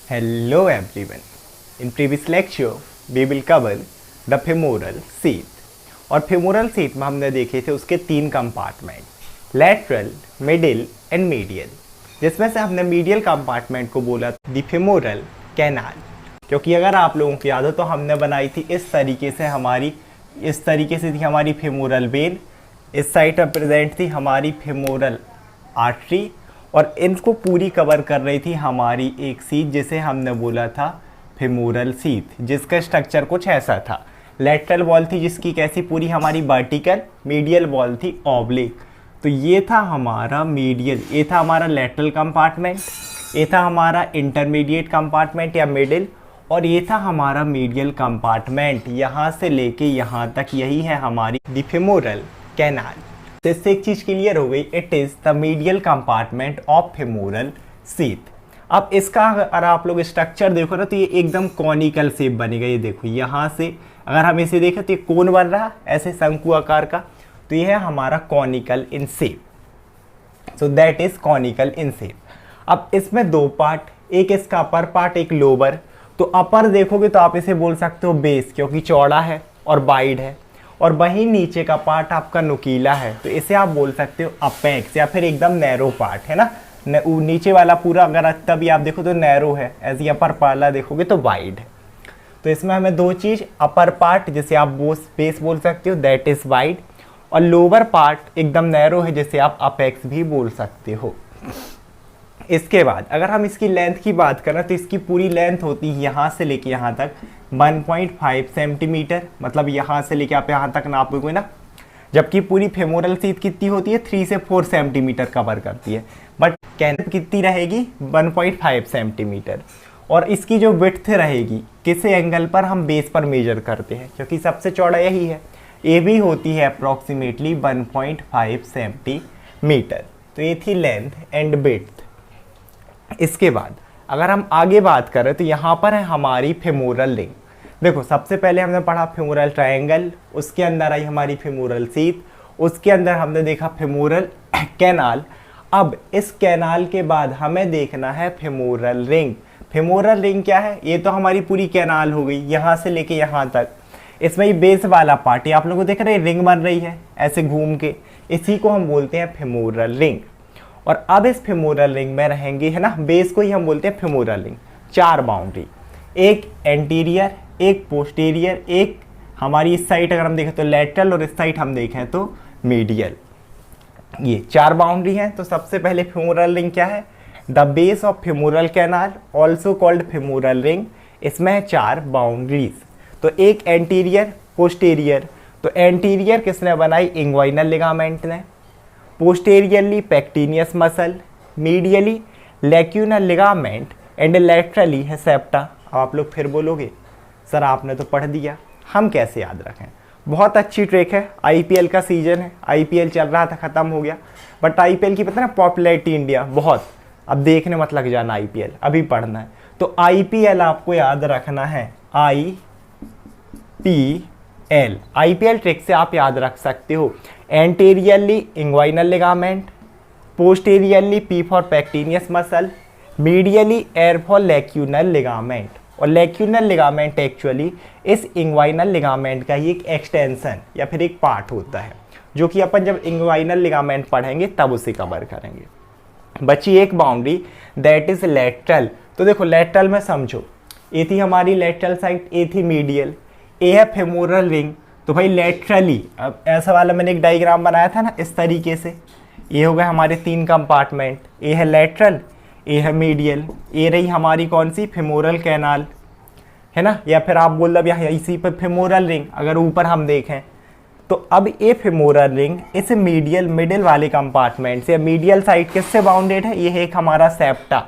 Hello everyone. In previous lecture, we will cover the femoral sheath. और femoral sheath में हमने देखे थे उसके 3 compartment, lateral, middle and medial. जिसमें से हमने medial कंपार्टमेंट को बोला the femoral canal. क्योंकि अगर आप लोगों को याद हो तो हमने बनाई थी इस तरीके से थी हमारी femoral vein, इस साइड पर प्रेजेंट थी हमारी femoral artery और इनको पूरी कवर कर रही थी हमारी एक शीथ जिसे हमने बोला था फेमोरल शीथ, जिसका स्ट्रक्चर कुछ ऐसा था। लेटरल वॉल थी जिसकी कैसी पूरी हमारी वर्टिकल, मीडियल वॉल थी ऑब्लिक। तो ये था हमारा मीडियल, ये था हमारा लेटरल कंपार्टमेंट, ये था हमारा इंटरमीडिएट कंपार्टमेंट या मिडिल, और ये था हमारा मीडियल कंपार्टमेंट। यहाँ से लेके यहाँ तक यही है हमारी द फेमोरल कैनाल। तो इससे एक चीज़ क्लियर हो गई, it is the medial compartment of femoral sheath. अब इसका अगर आप लोग स्ट्रक्चर देखो ना तो ये एकदम कॉनिकल शेप बनेगा। ये देखो यहाँ से अगर हम इसे देखें तो ये कोन बन रहा ऐसे शंकु आकार का, तो ये है हमारा conical in shape. So that is conical in shape. अब इसमें 2 पार्ट, एक इसका अपर पार्ट, एक लोअर। तो अपर देखोगे तो आप इसे बोल सकते हो बेस, क्योंकि चौड़ा है और वाइड है, और वहीं नीचे का पार्ट आपका नुकीला है, तो इसे आप बोल सकते हो अपेक्स या फिर एकदम नैरो पार्ट है ना। नीचे वाला पूरा अगर तभी आप देखो तो नैरो है, ऐसे अपर पार्ला देखोगे तो वाइड है। तो इसमें हमें 2 चीज़, अपर पार्ट जिसे आप बेस बोल सकते हो दैट इज वाइड, और लोअर पार्ट एकदम नैरो है जिसे आप अपेक्स भी बोल सकते हो। इसके बाद अगर हम इसकी लेंथ की बात करें तो इसकी पूरी लेंथ होती है यहाँ से लेके यहाँ तक 1.5 सेंटीमीटर, मतलब यहाँ से लेके आप यहाँ तक नापोगे ना, जबकि पूरी फेमोरल शीथ कितनी होती है 3 से 4 सेंटीमीटर कवर करती है, बट कैनल कितनी रहेगी 1.5 सेंटीमीटर। और इसकी जो विड्थ रहेगी किस एंगल पर हम बेस पर मेजर करते हैं, क्योंकि सबसे चौड़ा यही है, ये भी होती है अप्रॉक्सीमेटली 1.5 सेंटीमीटर। तो ये थी लेंथ एंड विड्थ। इसके बाद अगर हम आगे बात करें तो यहाँ पर है हमारी फेमोरल रिंग। देखो सबसे पहले हमने पढ़ा फेमोरल ट्रायंगल, उसके अंदर आई हमारी फेमोरल शीथ, उसके अंदर हमने देखा फेमोरल कैनाल। अब इस कैनाल के बाद हमें देखना है फेमोरल रिंग। फेमोरल रिंग क्या है, ये तो हमारी पूरी कैनाल हो गई यहाँ से लेके यहाँ तक। इसमें ये बेस वाला पार्ट, ये आप लोगों को देख रहे हैं रिंग बन रही है ऐसे घूम के, इसी को हम बोलते हैं फेमोरल रिंग। और अब इस फेमोरल रिंग में रहेंगे है ना, बेस को ही हम बोलते हैं फेमोरल रिंग, 4 बाउंड्री, एक एंटीरियर, एक पोस्टीरियर, एक हमारी इस साइड अगर हम देखें तो लेटरल, और इस साइड हम देखें तो मीडियल। ये 4 बाउंड्री हैं। तो सबसे पहले फेमोरल रिंग क्या है, the base of femoral canal also called femoral ring. इसमें है 4 बाउंड्रीज। तो एक एंटीरियर, पोस्टीरियर। तो एंटीरियर किसने बनाई, इंग्वाइनल लिगामेंट ने, posteriorly pectineus muscle, medially lacunar ligament, and laterally है सेप्टा। अब आप लोग फिर बोलोगे सर आपने तो पढ़ दिया, हम कैसे याद रखें। बहुत अच्छी ट्रिक है, आईपीएल का सीजन है, आईपीएल चल रहा था ख़त्म हो गया, बट आईपीएल की पता ना पॉपुलैरिटी इंडिया बहुत, अब देखने मत लग जाना आईपीएल, अभी पढ़ना है। तो आईपीएल आपको याद रखना है, आईपीएल ट्रिक से आप याद रख सकते हो anteriorly inguinal ligament, posteriorly P for pectineus muscle, medially L for lacunar ligament. और लैक्यूनल लिगामेंट एक्चुअली इस इंग्वाइनल लिगामेंट का ही एक एक्सटेंशन या फिर एक पार्ट होता है, जो कि अपन जब इंग्वाइनल लिगामेंट पढ़ेंगे तब उसे कवर करेंगे। बची एक बाउंड्री दैट इज लेटरल। तो देखो लेटरल में समझो, ये थी हमारी लेटरल साइड, ये थी मीडियल, ये है फेमोरल रिंग। तो भाई लेटरली, अब ऐसा वाला मैंने एक डायग्राम बनाया था ना इस तरीके से, ये हो गए हमारे 3 कंपार्टमेंट, ये है लेटरल, ये है मीडियल, ये रही हमारी कौन सी फेमोरल कैनाल है ना, या फिर आप बोल लो यहाँ इसी पर फेमोरल रिंग अगर ऊपर हम देखें। तो अब ये फेमोरल रिंग इस मिडिल वाले कंपार्टमेंट से, मीडियल साइड किससे बाउंडेड है, ये है एक हमारा सेप्टा।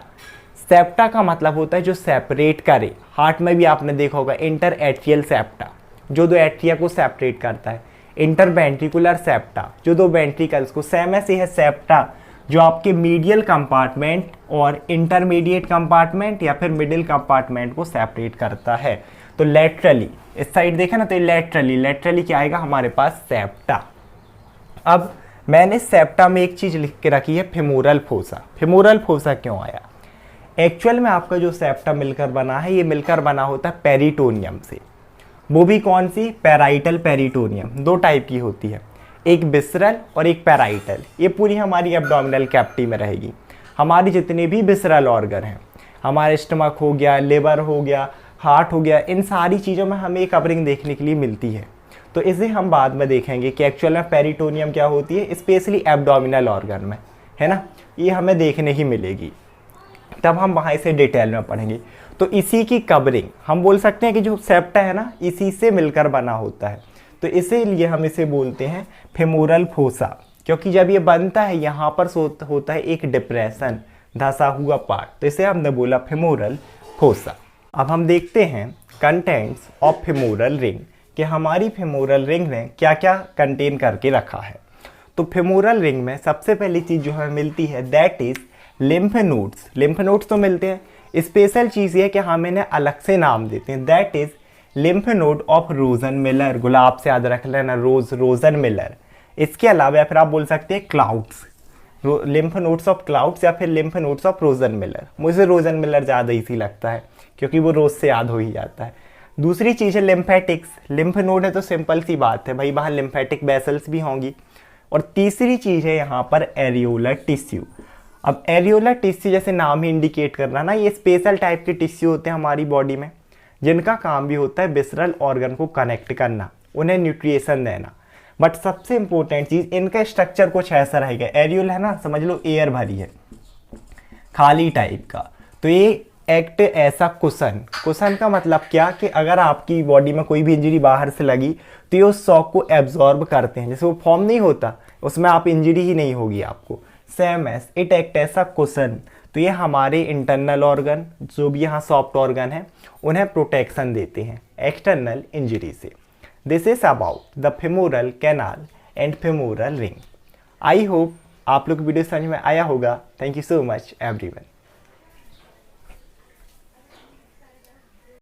सेप्टा का मतलब होता है जो सेपरेट करे, हार्ट में भी आपने देखा होगा इंटर एट्रियल सेप्टा जो 2 एट्रिया को सेपरेट करता है, इंटर वेंट्रिकुलर सेप्टा जो 2 वेंट्रिकल्स को, सेम ऐसे है सेप्टा जो आपके मीडियल कंपार्टमेंट और इंटरमीडिएट कंपार्टमेंट या फिर मिडिल कंपार्टमेंट को सेपरेट करता है। तो लेटरली इस साइड देखा ना, तो लेटरली क्या आएगा हमारे पास सेप्टा। अब मैंने सेप्टा में एक चीज़ लिख के रखी है फेमोरल फोसा। फेमोरल फोसा क्यों आया, एक्चुअल में आपका जो सेप्टम मिलकर बना है, ये मिलकर बना होता है पेरिटोनियम से। वो भी कौन सी? Parietal peritoneum. दो टाइप की होती है, एक विसरल और एक पैराइटल। ये पूरी हमारी एब्डोमिनल कैविटी में रहेगी। हमारी जितने भी विसरल ऑर्गन हैं, हमारे स्टमक हो गया, लिवर हो गया, हार्ट हो गया, इन सारी चीज़ों में हमें एक कवरिंग देखने के लिए मिलती है। तो इसे हम बाद में देखेंगे कि एक्चुअल में पेरिटोनियम क्या होती है, स्पेशली एब्डोमिनल ऑर्गन में, है ना। ये हमें देखने ही मिलेगी, तब हम वहाँ इसे डिटेल में पढ़ेंगे। तो इसी की कवरिंग हम बोल सकते हैं कि जो सेप्टा है ना, इसी से मिलकर बना होता है। तो इसीलिए हम इसे बोलते हैं फेमोरल फोसा, क्योंकि जब ये बनता है यहाँ पर होता है एक डिप्रेशन, धंसा हुआ पार्ट, तो इसे हमने बोला फेमोरल फोसा। अब हम देखते हैं कंटेंट्स ऑफ फेमोरल रिंग, कि हमारी फेमोरल रिंग ने क्या क्या कंटेन करके रखा है। तो फेमोरल रिंग में सबसे पहली चीज़ जो हमें मिलती है that is lymph nodes. Lymph nodes तो मिलते हैं, स्पेशल चीज़ ये कि हम इन्हें अलग से नाम देते हैं, that is lymph node of Rosenmuller. गुलाब से याद रख लेना, रोजन मिलर। इसके अलावा या फिर आप बोल सकते हैं clouds, lymph nodes of clouds या फिर lymph nodes of Rojan Miller. मुझे रोजन मिलर ज़्यादा इजी लगता है क्योंकि वो रोज से याद हो ही जाता है। दूसरी चीज़ है लिम्फेटिक्स। लिम्फ नोड है तो सिंपल सी बात है भाई, वहाँ लिम्फेटिक वेसल्स भी होंगी। और तीसरी चीज़ है यहाँ पर एरियोलर टिश्यू। अब एरियोलर टिश्यू जैसे नाम ही इंडिकेट करना ना, ये स्पेशल टाइप के टिश्यू होते हैं हमारी बॉडी में, जिनका काम भी होता है विसरल ऑर्गन को कनेक्ट करना, उन्हें न्यूट्रिएशन देना। बट सबसे इंपॉर्टेंट चीज़, इनका स्ट्रक्चर कुछ ऐसा रहेगा। एरियोल है ना, समझ लो एयर भरी है, खाली टाइप का। तो ये एक्ट ऐसा कुशन। कुशन का मतलब क्या, कि अगर आपकी बॉडी में कोई भी इंजरी बाहर से लगी तो ये उस शॉक को एब्जॉर्ब करते हैं। जैसे वो फॉर्म नहीं होता, उसमें आप इंजरी ही नहीं होगी आपको। सेम एस इट एक्ट ऐसा कुशन। तो ये हमारे इंटरनल ऑर्गन, जो भी यहाँ सॉफ्ट ऑर्गन है, उन्हें प्रोटेक्शन देते हैं एक्सटर्नल इंजरी से। This is about the femoral canal and femoral ring. I hope आप लोग वीडियो समझ में आया होगा। Thank you so much everyone.